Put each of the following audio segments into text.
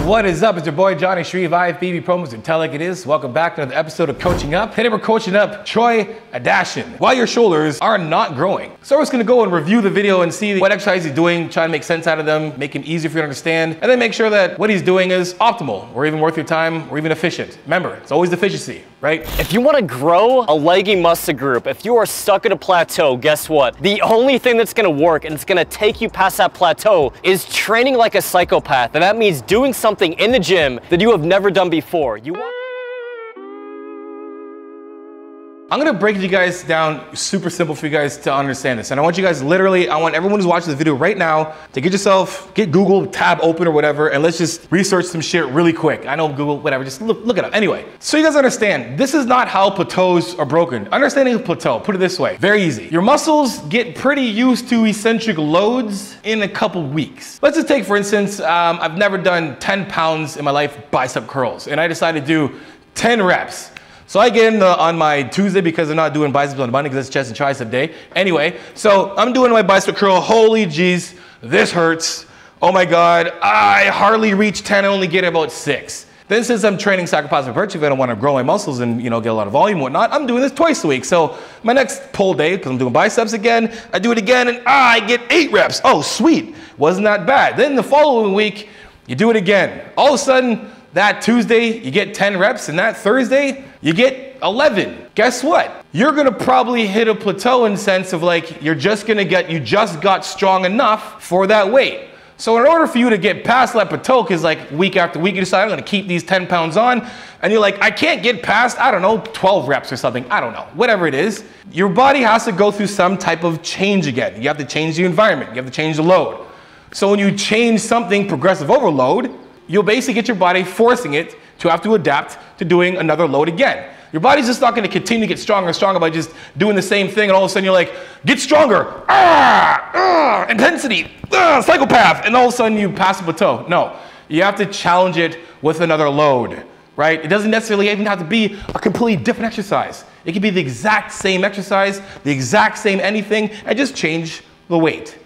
What is up? It's your boy Johnny Shreve, IFBB Promos, and tell like it is. Welcome back to another episode of Coaching Up. Today we're coaching up Troy Adashun while your shoulders are not growing. So we're just gonna go and review the video and see what exercise he's doing, try to make sense out of them, make him easier for you to understand, and then make sure that what he's doing is optimal, or even worth your time, or even efficient. Remember, it's always efficiency, right? If you want to grow a leggy muscle group, if you are stuck at a plateau, guess what? The only thing that's gonna work and it's gonna take you past that plateau is training like a psychopath. And that means doing something in the gym that you have never done before. I'm gonna break you guys down super simple for you guys to understand this. And I want you guys literally, I want everyone who's watching this video right now to get Google tab open or whatever, and let's just research some shit really quick. I know Google, whatever, just look it up. Anyway, so you guys understand, this is not how plateaus are broken. Understanding a plateau, put it this way, very easy. Your muscles get pretty used to eccentric loads in a couple weeks. Let's just take, for instance, I've never done 10 pounds in my life bicep curls, and I decided to do 10 reps. So I get in on my Tuesday because I'm not doing biceps on Monday because it's chest and tricep day. Anyway, so I'm doing my bicep curl. Holy jeez, this hurts. Oh my God, I hardly reach 10, I only get about 6. Then since I'm training sacroiliac hypertrophy, I don't want to grow my muscles and get a lot of volume and whatnot, I'm doing this twice a week. So my next pull day, because I'm doing biceps again, I do it again and I get 8 reps. Oh, sweet, wasn't that bad. Then the following week, you do it again. All of a sudden, that Tuesday, you get 10 reps, and that Thursday, you get 11. Guess what? You're gonna probably hit a plateau in the sense of like, you just got strong enough for that weight. So in order for you to get past that plateau, because like week after week, you decide I'm gonna keep these 10 pounds on, and you're like, I can't get past, I don't know, 12 reps or something, I don't know, whatever it is. Your body has to go through some type of change again. You have to change the environment, you have to change the load. So when you change something, progressive overload, you'll basically get your body forcing it to have to adapt to doing another load again. Your body's just not gonna continue to get stronger and stronger by just doing the same thing, and all of a sudden you're like, get stronger, intensity, psychopath, and all of a sudden you pass the plateau. No, you have to challenge it with another load, right? It doesn't necessarily even have to be a completely different exercise. It can be the exact same exercise, the exact same anything, and just change the weight.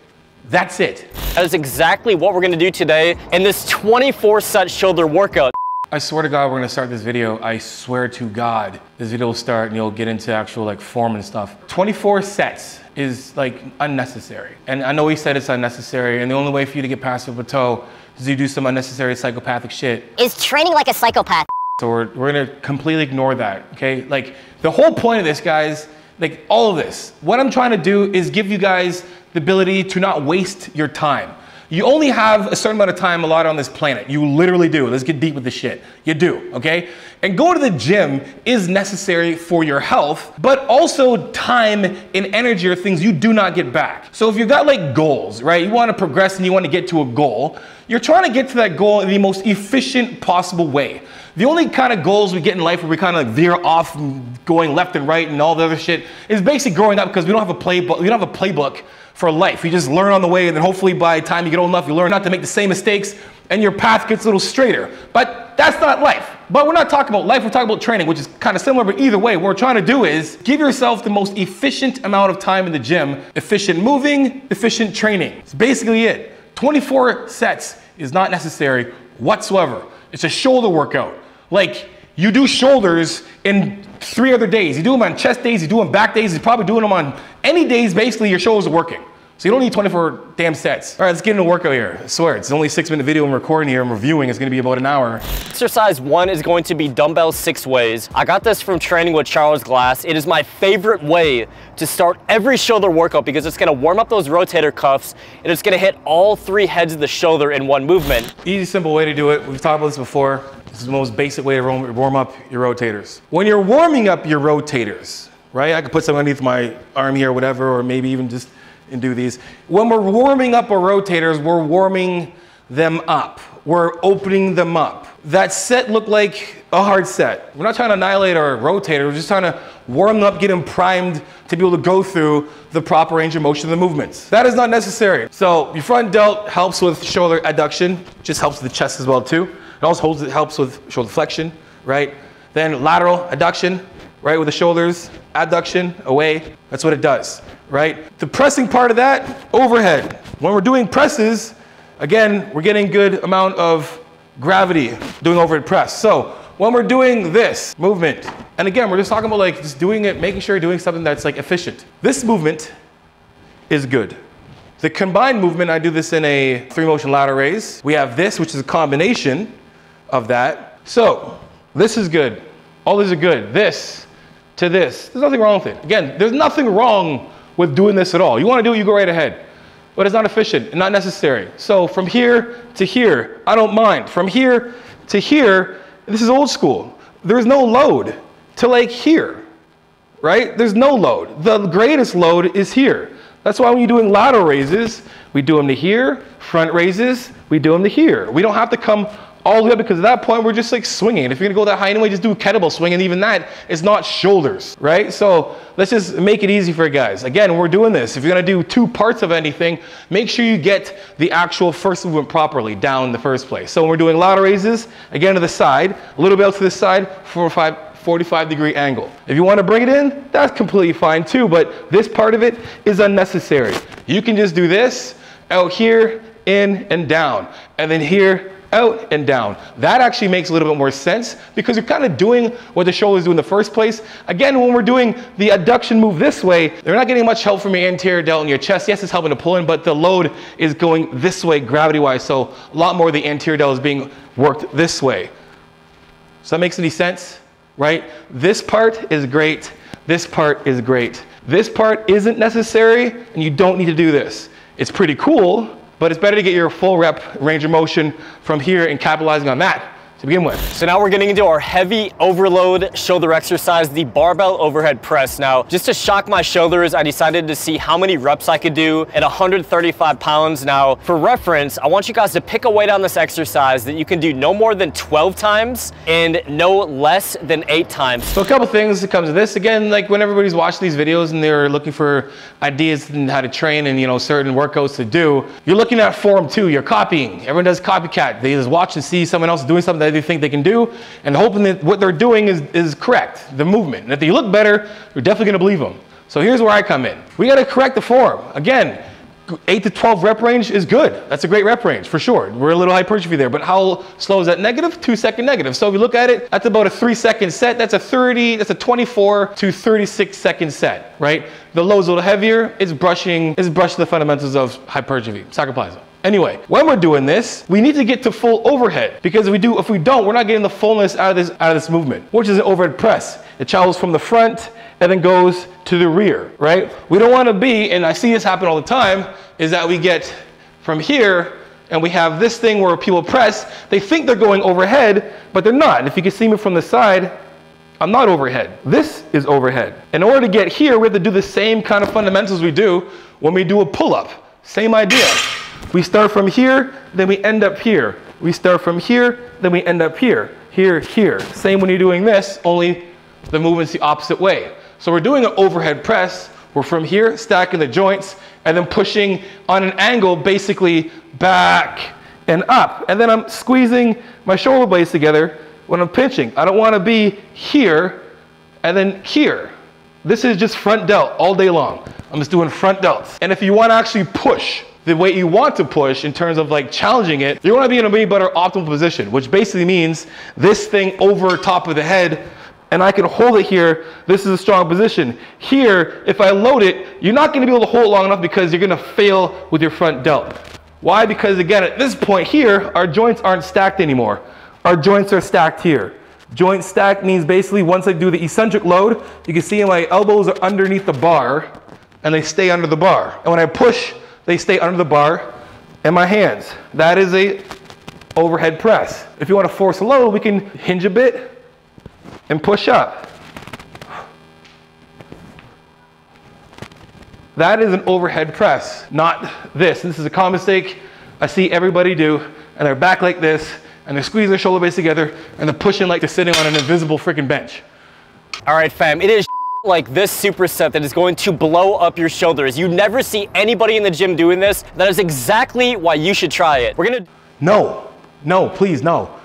That's it. That is exactly what we're gonna do today in this 24-set shoulder workout. I swear to God, we're gonna start this video. I swear to God, this video will start and you'll get into actual like form and stuff. 24 sets is like unnecessary. And I know he said it's unnecessary, and the only way for you to get past the plateau is you do some unnecessary psychopathic shit. Is training like a psychopath. So we're gonna completely ignore that, okay? Like the whole point of this, guys, like all of this, what I'm trying to do is give you guys the ability to not waste your time. You only have a certain amount of time allotted on this planet. You literally do. Let's get deep with this shit. You do, okay? And going to the gym is necessary for your health, but also time and energy are things you do not get back. So if you've got like goals, right? You want to progress and you want to get to a goal. You're trying to get to that goal in the most efficient possible way. The only kind of goals we get in life where we kind of like veer off going left and right and all the other shit is basically growing up because we don't have a playbook. We don't have a playbook for life. You just learn on the way, and then hopefully by the time you get old enough, you learn not to make the same mistakes and your path gets a little straighter. But that's not life. But we're not talking about life, we're talking about training, which is kind of similar, but either way, what we're trying to do is give yourself the most efficient amount of time in the gym, efficient moving, efficient training. It's basically it. 24 sets is not necessary whatsoever. It's a shoulder workout. Like, you do shoulders in 3 other days. You do them on chest days, you do them back days, you're probably doing them on any days, basically your shoulders are working. So you don't need 24 damn sets. All right, let's get into a workout here. I swear, it's only a 6-minute video I'm recording here, I'm reviewing, it's gonna be about an hour. Exercise 1 is going to be dumbbell 6 ways. I got this from training with Charles Glass. It is my favorite way to start every shoulder workout because it's gonna warm up those rotator cuffs and it's gonna hit all 3 heads of the shoulder in one movement. Easy, simple way to do it. We've talked about this before. This is the most basic way to warm up your rotators. When you're warming up your rotators, right? I could put some underneath my arm here or whatever, or maybe even just and do these. When we're warming up our rotators, we're warming them up. We're opening them up. That set looked like a hard set. We're not trying to annihilate our rotator, we're just trying to warm them up, get them primed to be able to go through the proper range of motion of the movements. That is not necessary. So your front delt helps with shoulder adduction, just helps with the chest as well too. It also helps with shoulder flexion, right? Then lateral adduction, right, with the shoulders, adduction, away, that's what it does, right? The pressing part of that, overhead. When we're doing presses, again, we're getting good amount of gravity, doing overhead press. So when we're doing this movement, and again, we're just talking about like just doing it, making sure you're doing something that's like efficient. This movement is good. The combined movement, I do this in a 3-motion lateral raise. We have this, which is a combination of that. So this is good. All these are good. This to this. There's nothing wrong with it. Again, there's nothing wrong with doing this at all. You want to do it, you go right ahead. But it's not efficient and not necessary. So from here to here, I don't mind. From here to here, this is old school. There's no load to like here, right? There's no load. The greatest load is here. That's why when you're doing lateral raises, we do them to here. Front raises, we do them to here. We don't have to come all the way up because at that point we're just like swinging. And if you're gonna go that high anyway, just do a kettlebell swing, and even that is not shoulders, right? So let's just make it easy for you guys. Again, when we're doing this, if you're gonna do 2 parts of anything, make sure you get the actual first movement properly down in the first place. So when we're doing lateral raises, again to the side, a little bit out to the side, 45-degree angle. If you want to bring it in, that's completely fine too, but this part of it is unnecessary. You can just do this, out here, in and down, and then here, out and down. That actually makes a little bit more sense because you're kind of doing what the shoulders do in the first place. Again, when we're doing the adduction move this way, they're not getting much help from your anterior delt and your chest. Yes, it's helping to pull in, but the load is going this way gravity-wise, so a lot more of the anterior delt is being worked this way. Does that make any sense? Right? This part is great. This part is great. This part isn't necessary, and you don't need to do this. It's pretty cool, but it's better to get your full rep range of motion from here and capitalizing on that to begin with. So now we're getting into our heavy overload shoulder exercise, the barbell overhead press. Now, just to shock my shoulders, I decided to see how many reps I could do at 135 pounds. Now, for reference, I want you guys to pick a weight on this exercise that you can do no more than 12 times and no less than 8 times. So a couple things that comes to this. Again, like when everybody's watching these videos and they're looking for ideas on how to train and, you know, certain workouts to do, you're looking at form 2, you're copying. Everyone does copycat. They just watch and see someone else doing something that they think they can do and hoping that what they're doing is correct, the movement. And if they look better, you're definitely gonna believe them. So here's where I come in. We gotta correct the form. Again, 8 to 12 rep range is good. That's a great rep range for sure. We're a little hypertrophy there, but how slow is that negative? 2-second negative. So if you look at it, that's about a 3-second set. That's a 24 to 36-second set, right? The load's a little heavier. It's brushing the fundamentals of hypertrophy, sacroplasm. Anyway, when we're doing this, we need to get to full overhead because if we don't, we're not getting the fullness out of this movement, which is an overhead press. It travels from the front and then goes to the rear, right? We don't want to be, and I see this happen all the time, is that we get from here and we have this thing where people press, they think they're going overhead, but they're not. And if you can see me from the side, I'm not overhead. This is overhead. In order to get here, we have to do the same kind of fundamentals we do when we do a pull-up. Same idea. We start from here, then we end up here. We start from here, then we end up here. Here, here. Same when you're doing this, only the movement's the opposite way. So we're doing an overhead press. We're from here, stacking the joints, and then pushing on an angle, basically back and up. And then I'm squeezing my shoulder blades together when I'm pinching. I don't want to be here and then here. This is just front delt all day long. I'm just doing front delts. And if you want to actually push the way you want to push in terms of like challenging it, you want to be in a way better optimal position, which basically means this thing over top of the head, and I can hold it here. This is a strong position. Here, if I load it, you're not going to be able to hold it long enough because you're going to fail with your front delt. Why? Because again, at this point here, our joints aren't stacked anymore. Our joints are stacked here. Joint stacked means basically once I do the eccentric load, you can see my elbows are underneath the bar and they stay under the bar. And when I push, they stay under the bar and my hands. That is a overhead press. If you want to force a load, we can hinge a bit and push up. That is an overhead press, not this. This is a common mistake I see everybody do, and they're back like this, and they're squeezing their shoulder blades together, and they're pushing like they're sitting on an invisible freaking bench. All right, fam, it is like this superset that is going to blow up your shoulders. You never see anybody in the gym doing this. That is exactly why you should try it. We're gonna... No, please, no.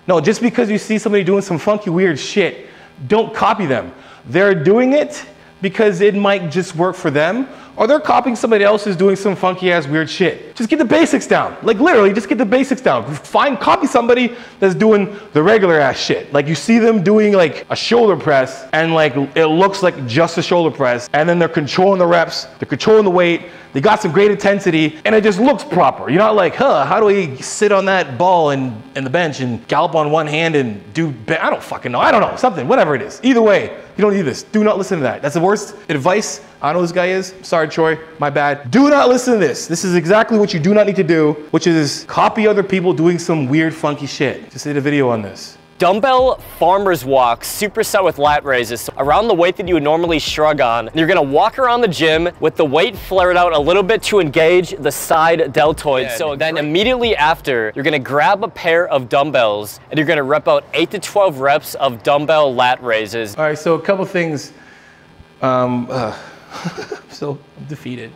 No, just because you see somebody doing some funky, weird shit, don't copy them. They're doing it because it might just work for them, or they're copying somebody else who's doing some funky ass weird shit. Just get the basics down. Like literally, just get the basics down. Copy somebody that's doing the regular ass shit. Like you see them doing like a shoulder press and like it looks like just a shoulder press, and then they're controlling the reps, they're controlling the weight, they got some great intensity, and it just looks proper. You're not like, how do I sit on that ball in the bench and gallop on one hand and do, I don't fucking know, I don't know, something, whatever it is. Either way, you don't need this. Do not listen to that. That's the worst advice. I don't know who this guy is. Sorry, Troy, my bad. Do not listen to this. This is exactly what you do not need to do, which is copy other people doing some weird, funky shit. Just did a video on this. Dumbbell farmer's walk, superset with lat raises. So around the weight that you would normally shrug on, you're gonna walk around the gym with the weight flared out a little bit to engage the side deltoids. So then immediately after, you're gonna grab a pair of dumbbells and you're gonna rep out 8 to 12 reps of dumbbell lat raises. All right, so a couple things. I'm defeated.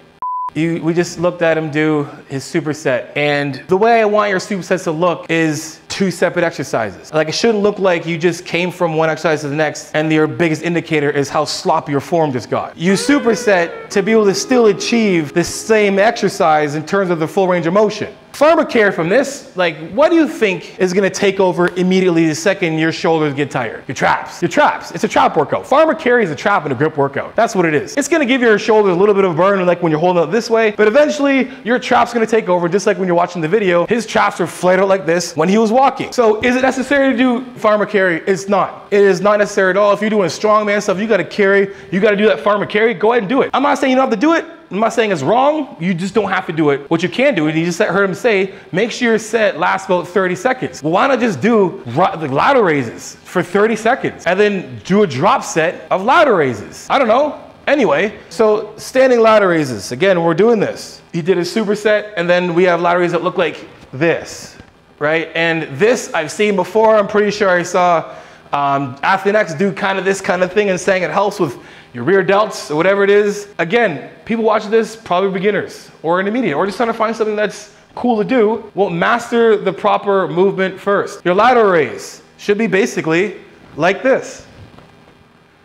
We just looked at him do his superset, and the way I want your supersets to look is 2 separate exercises. Like it shouldn't look like you just came from one exercise to the next and your biggest indicator is how sloppy your form just got. You superset to be able to still achieve the same exercise in terms of the full range of motion. Farmer carry from this, like what do you think is gonna take over immediately the second your shoulders get tired? Your traps. Your traps. It's a trap workout. Farmer carry is a trap and a grip workout. That's what it is. It's gonna give your shoulders a little bit of a burn like when you're holding it this way, but eventually your trap's gonna take over just like when you're watching the video. His traps were flared out like this when he was walking. So is it necessary to do farmer carry? It's not. It is not necessary at all. If you're doing strongman stuff, you gotta carry, you gotta do that farmer carry, go ahead and do it. I'm not saying you don't have to do it. I'm not saying it's wrong, you just don't have to do it. What you can do, and you just heard him say, make sure your set lasts about 30 seconds. Well, why not just do the lateral raises for 30 seconds and then do a drop set of lateral raises? I don't know. Anyway, so standing lateral raises. Again, we're doing this. He did a superset, and then we have lateral raises that look like this, right? And this I've seen before. I'm pretty sure I saw Athlete X do kind of this kind of thing and saying it helps with your rear delts or whatever it is. Again, people watching this, probably beginners or intermediate, or just trying to find something that's cool to do. Well, master the proper movement first. Your lateral raise should be basically like this.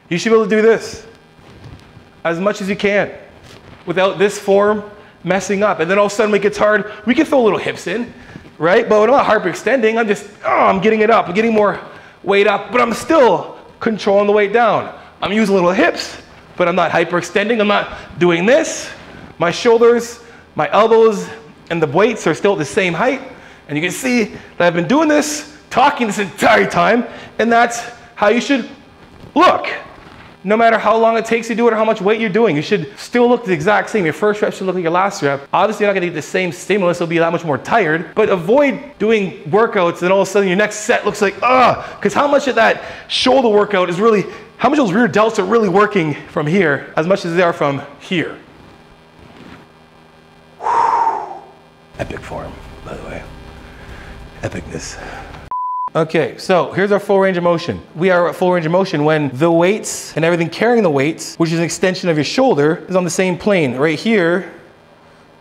You should be able to do this as much as you can without this form messing up. And then all of a sudden when it gets hard, we can throw little hips in, right? But I'm not hyperextending, I'm just, I'm getting it up, I'm getting more weight up, but I'm still controlling the weight down. I'm using little hips, but I'm not hyperextending. I'm not doing this. My shoulders, my elbows, and the weights are still at the same height. And you can see that I've been doing this, talking this entire time, and that's how you should look. No matter how long it takes you to do it or how much weight you're doing, you should still look the exact same. Your first rep should look like your last rep. Obviously, you're not gonna get the same stimulus, you'll be that much more tired, but avoid doing workouts and all of a sudden your next set looks like, because how much of that shoulder workout is really, how much of those rear delts are really working from here as much as they are from here? Whew. Epic form, by the way. Epicness. Okay, so here's our full range of motion. We are at full range of motion when the weights and everything carrying the weights, which is an extension of your shoulder, is on the same plane. Right here,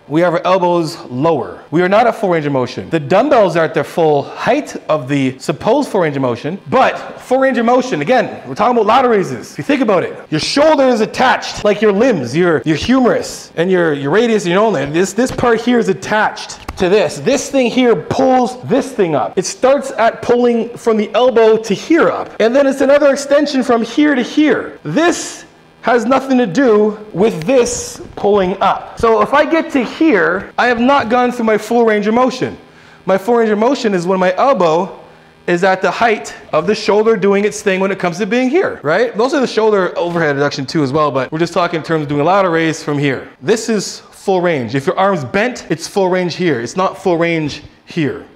we have our elbows lower. We are not at full range of motion. The dumbbells are at their full height of the supposed full range of motion, but full range of motion, again, we're talking about lateral raises. If you think about it, your shoulder is attached, like your limbs, your humerus, and your radius and your ulna. This part here is attached to this. This thing here pulls this thing up. It starts at pulling from the elbow to here up, and then it's another extension from here to here. This has nothing to do with this pulling up. So if I get to here, I have not gone through my full range of motion. My full range of motion is when my elbow is at the height of the shoulder doing its thing when it comes to being here, right? Those are the shoulder overhead reduction too as well, but we're just talking in terms of doing a lateral raise from here. This is full range. If your arm's bent, it's full range here. It's not full range here.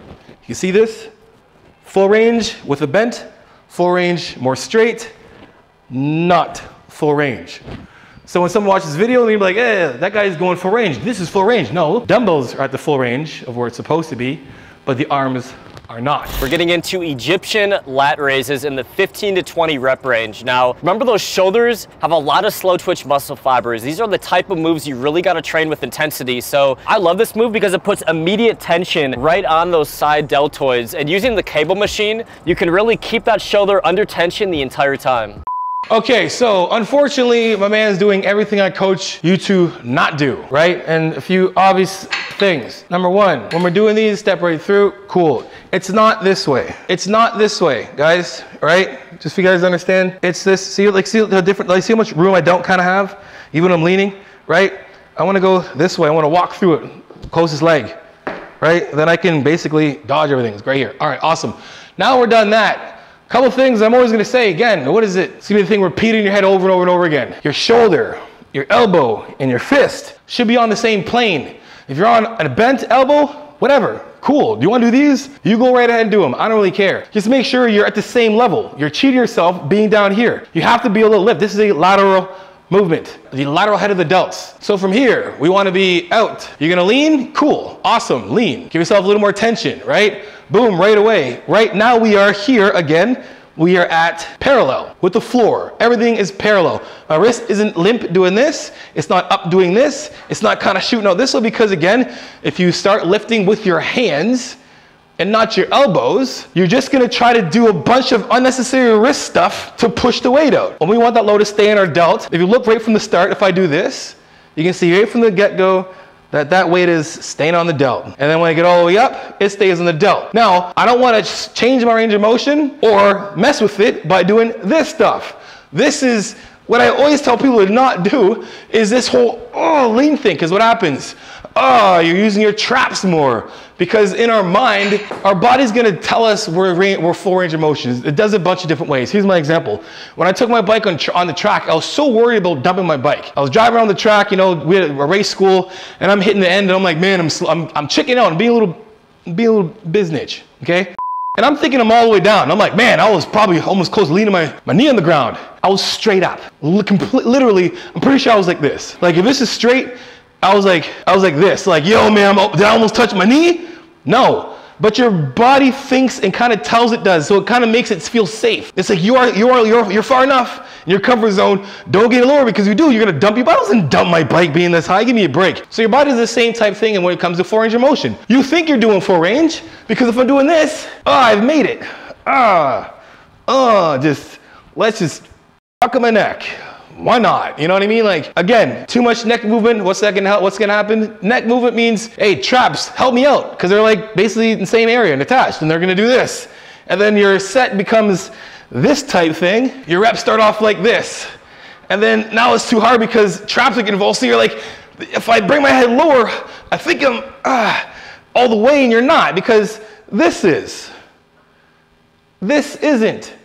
You see this? Full range with a bent, full range more straight, not full range. So when someone watches this video, they'll be like, that guy's going full range. This is full range. No, dumbbells are at the full range of where it's supposed to be, but the arms are not. We're getting into Egyptian lat raises in the 15 to 20 rep range. Now, remember those shoulders have a lot of slow twitch muscle fibers. These are the type of moves you really got to train with intensity. So I love this move because it puts immediate tension right on those side deltoids. And using the cable machine, you can really keep that shoulder under tension the entire time. Okay, so unfortunately, my man's doing everything I coach you to not do, right? And a few obvious things. Number one, when we're doing these, step right through, cool. It's not this way. It's not this way, guys, right? Just so you guys understand, it's this, see how different, like see how much room I don't kind of have, even when I'm leaning, right? I wanna go this way, I wanna walk through it, closest leg, right? Then I can basically dodge everything, it's right here. All right, awesome. Now we're done that. Couple things I'm always gonna say again, what is it? It's gonna be the thing repeating in your head over and over and over again. Your shoulder, your elbow, and your fist should be on the same plane. If you're on a bent elbow, whatever, cool. Do you wanna do these? You go right ahead and do them. I don't really care. Just make sure you're at the same level. You're cheating yourself being down here. You have to be able to lift. This is a lateral movement, the lateral head of the delts. So from here, we wanna be out. You're gonna lean? Cool, awesome, lean. Give yourself a little more tension, right? Boom, right away. Right now we are here again. We are at parallel with the floor. Everything is parallel. My wrist isn't limp doing this. It's not up doing this. It's not kind of shooting out this way because again, if you start lifting with your hands and not your elbows, you're just gonna try to do a bunch of unnecessary wrist stuff to push the weight out. When we want that load to stay in our delt, if you look right from the start, if I do this, you can see right from the get-go, that weight is staying on the delt. And then when I get all the way up, it stays on the delt. Now, I don't want to change my range of motion or mess with it by doing this stuff. This is what I always tell people to not do, is this whole lean thing, because what happens? You're using your traps more. Because in our mind, our body's gonna tell us we're full range of motion. It does a bunch of different ways. Here's my example. When I took my bike on the track, I was so worried about dumping my bike. I was driving around the track, you know, we had a race school, and I'm hitting the end, and I'm like, man, I'm chicking out, I'm being a little biznitch, okay? And I'm thinking I'm all the way down. I'm like, man, I was probably almost close to leaning my knee on the ground. I was straight up, literally, I'm pretty sure I was like this. Like if this is straight, I was like this, like, yo man, did I almost touch my knee? No, but your body thinks and kind of tells it does, so it kind of makes it feel safe. It's like you're far enough in your comfort zone. Don't get lower, because if you do, you're gonna dump your bike. I wasn't dump my bike being this high. Give me a break. So your body is the same type thing, and when it comes to full range of motion, you think you're doing full range because if I'm doing this, I've made it. Let's just fuck up my neck. Why not? You know what I mean? Like, again, too much neck movement, what's gonna happen? Neck movement means, hey, traps, help me out. Because they're like basically in the same area and attached, and they're gonna do this. And then your set becomes this type thing. Your reps start off like this. And then now it's too hard because traps are getting involved. So you're like, if I bring my head lower, I think I'm all the way, and you're not, because this isn't.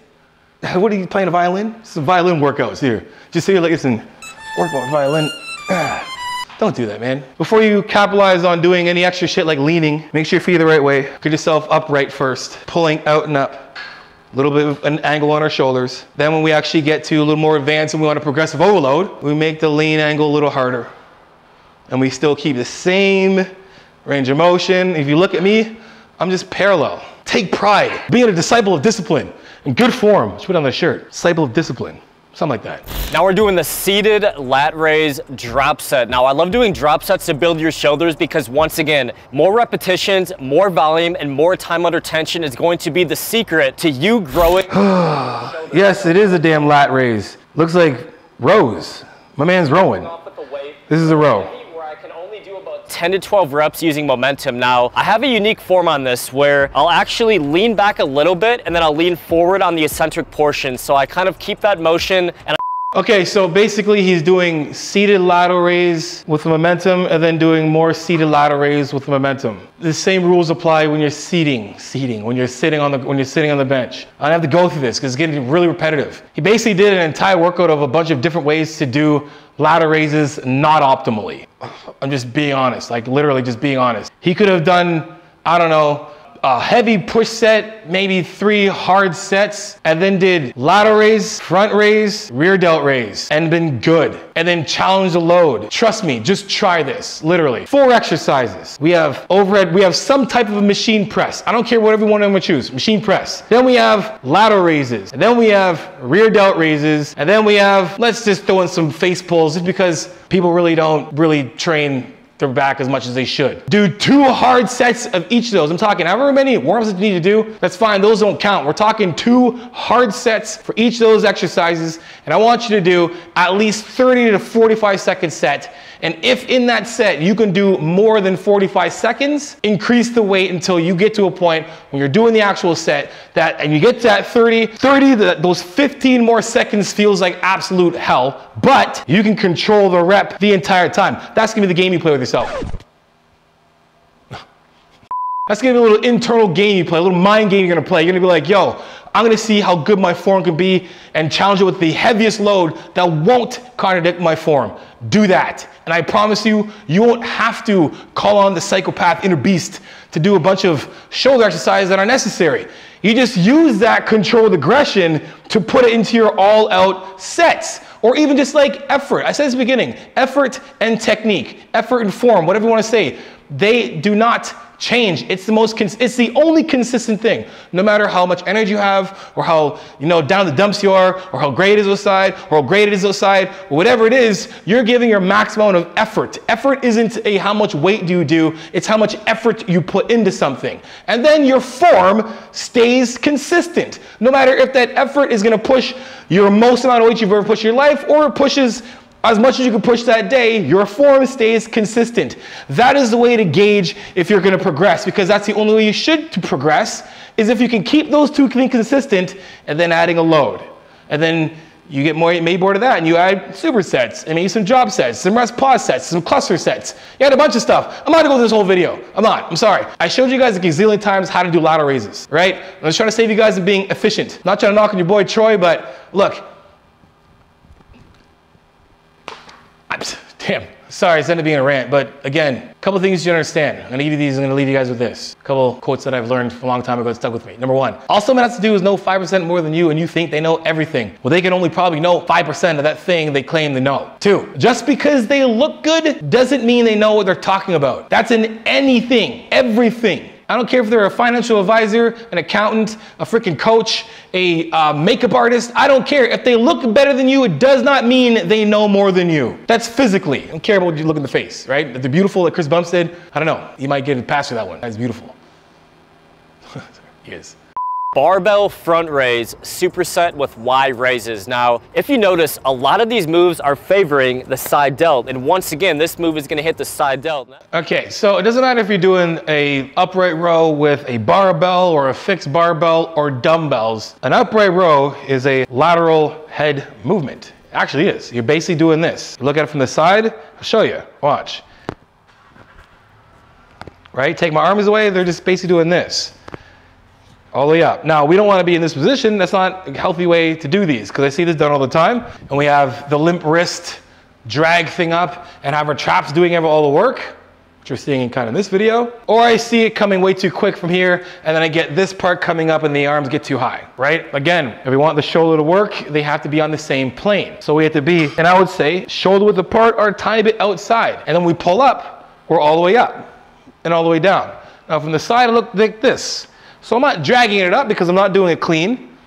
What are you playing, a violin? This is a violin workouts here. Just so you're like, listen, work on violin. Don't do that, man. Before you capitalize on doing any extra shit like leaning, make sure your feet are the right way. Get yourself upright first, pulling out and up. A little bit of an angle on our shoulders. Then when we actually get to a little more advanced and we want a progressive overload, we make the lean angle a little harder. And we still keep the same range of motion. If you look at me, I'm just parallel. Take pride. Being a disciple of discipline. In good form. Let's put on the shirt. Disciple of discipline. Something like that. Now we're doing the seated lat raise drop set. Now I love doing drop sets to build your shoulders because once again, more repetitions, more volume, and more time under tension is going to be the secret to you growing. Yes, it is a damn lat raise. Looks like rows. My man's rowing. This is a row. 10 to 12 reps using momentum. Now, I have a unique form on this where I'll actually lean back a little bit and then I'll lean forward on the eccentric portion. So I kind of keep that motion and okay, so basically he's doing seated lateral raise with the momentum and then doing more seated lateral raise with the momentum. The same rules apply when you're seating, when you're sitting on the bench. I don't have to go through this because it's getting really repetitive. He basically did an entire workout of a bunch of different ways to do lateral raises not optimally. I'm just being honest, like literally just being honest. He could have done, I don't know, a heavy push set, maybe 3 hard sets, and then did lateral raise, front raise, rear delt raise, and been good. And then challenge the load. Trust me, just try this, literally. 4 exercises. We have overhead, we have some type of a machine press. I don't care what everyone would choose, machine press. Then we have lateral raises, and then we have rear delt raises, and then we have, let's just throw in some face pulls just because people really don't train their back as much as they should. Do 2 hard sets of each of those. I'm talking however many warm-ups that you need to do, that's fine, those don't count. We're talking 2 hard sets for each of those exercises, and I want you to do at least 30 to 45 second set. And if in that set you can do more than 45 seconds, increase the weight until you get to a point when you're doing the actual set and you get to that 30, those 15 more seconds feels like absolute hell, but you can control the rep the entire time. That's gonna be the game you play with yourself. That's gonna be a little internal game you play, a little mind game you're gonna play. You're gonna be like, yo, I'm gonna see how good my form can be and challenge it with the heaviest load that won't contradict my form. Do that. And I promise you, you won't have to call on the psychopath inner beast to do a bunch of shoulder exercises that are necessary. You just use that controlled aggression to put it into your all-out sets. Or even just like effort. I said this at the beginning, effort and technique, effort and form, whatever you want to say, they do not change. It's the only consistent thing. No matter how much energy you have, or how down the dumps you are, or how great it is outside, or how great it is outside, or whatever it is, you're giving your max amount of effort. Effort isn't how much weight do you do, it's how much effort you put into something. And then your form stays consistent. No matter if that effort is going to push your most amount of weight you've ever pushed in your life, or it pushes as much as you can push that day, your form stays consistent. That is the way to gauge if you're gonna progress, because that's the only way you should progress, is if you can keep those 2 things consistent and then adding a load. And then you get maybe bored of that and you add supersets and maybe some job sets, some rest pause sets, some cluster sets. You add a bunch of stuff. I'm not gonna go through this whole video. I'm sorry. I showed you guys a gazillion times how to do lateral raises, right? I'm just trying to save you guys from being efficient. Not trying to knock on your boy Troy, but look, damn, sorry, it's ended up being a rant, but again, a couple things you understand. I'm gonna give you these, I'm gonna leave you guys with this. A couple quotes that I've learned from a long time ago that stuck with me. Number 1, all someone has to do is know 5% more than you and you think they know everything. Well, they can only probably know 5% of that thing they claim they know. 2, just because they look good doesn't mean they know what they're talking about. That's in anything, everything. I don't care if they're a financial advisor, an accountant, a freaking coach, a makeup artist. I don't care. If they look better than you, it does not mean they know more than you. That's physically. I don't care about what you look in the face, right? If they're beautiful like Chris Bumps did, I don't know. You might get it past for that one. That's beautiful. He is. Barbell front raise, superset with Y raises. Now, if you notice, a lot of these moves are favoring the side delt. And once again, this move is gonna hit the side delt. Okay, so it doesn't matter if you're doing a upright row with a barbell or a fixed barbell or dumbbells. An upright row is a lateral head movement. It actually is. You're basically doing this. Look at it from the side, I'll show you, watch. Right, take my arms away, they're just basically doing this. All the way up. Now, we don't want to be in this position. That's not a healthy way to do these, because I see this done all the time. And we have the limp wrist drag thing up and have our traps doing all the work, which you're seeing kind of in this video. Or I see it coming way too quick from here, and then I get this part coming up and the arms get too high, right? Again, if we want the shoulder to work, they have to be on the same plane. So we have to be, and I would say, shoulder width apart or a tiny bit outside. And then we pull up, we're all the way up and all the way down. Now from the side, it looks like this. So I'm not dragging it up because I'm not doing it clean.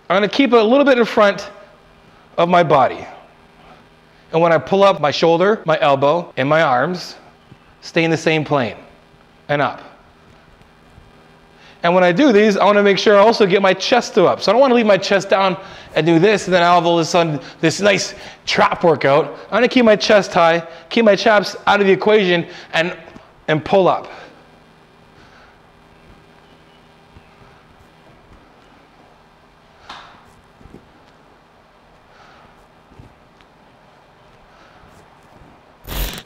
I'm gonna keep it a little bit in front of my body. And when I pull up, my shoulder, my elbow, and my arms stay in the same plane and up. And when I do these, I wanna make sure I also get my chest up. So I don't wanna leave my chest down and do this, and then I'll have all of a sudden this nice trap workout. I'm gonna keep my chest high, keep my traps out of the equation, and pull up.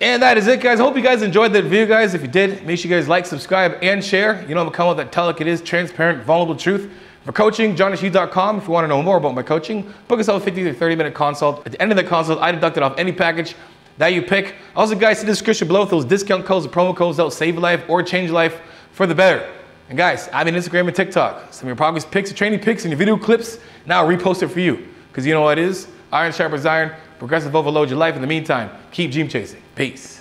And that is it, guys. Hope you guys enjoyed that video, guys. If you did, make sure you guys like, subscribe, and share. You know, I'm gonna come with that tell like it is, transparent, vulnerable truth. For coaching, johnnishue.com. If you want to know more about my coaching, book yourself a 50 to 30-minute consult. At the end of the consult, I deduct it off any package that you pick. Also, guys, see the description below with those discount codes or promo codes that will save your life or change your life for the better. And guys, I'm on Instagram and TikTok. Some of your progress pics, your training pics, and your video clips. Now I'll repost it for you. Because you know what it is? Iron sharpens iron. Progressive overload your life. In the meantime, keep dream chasing. Peace.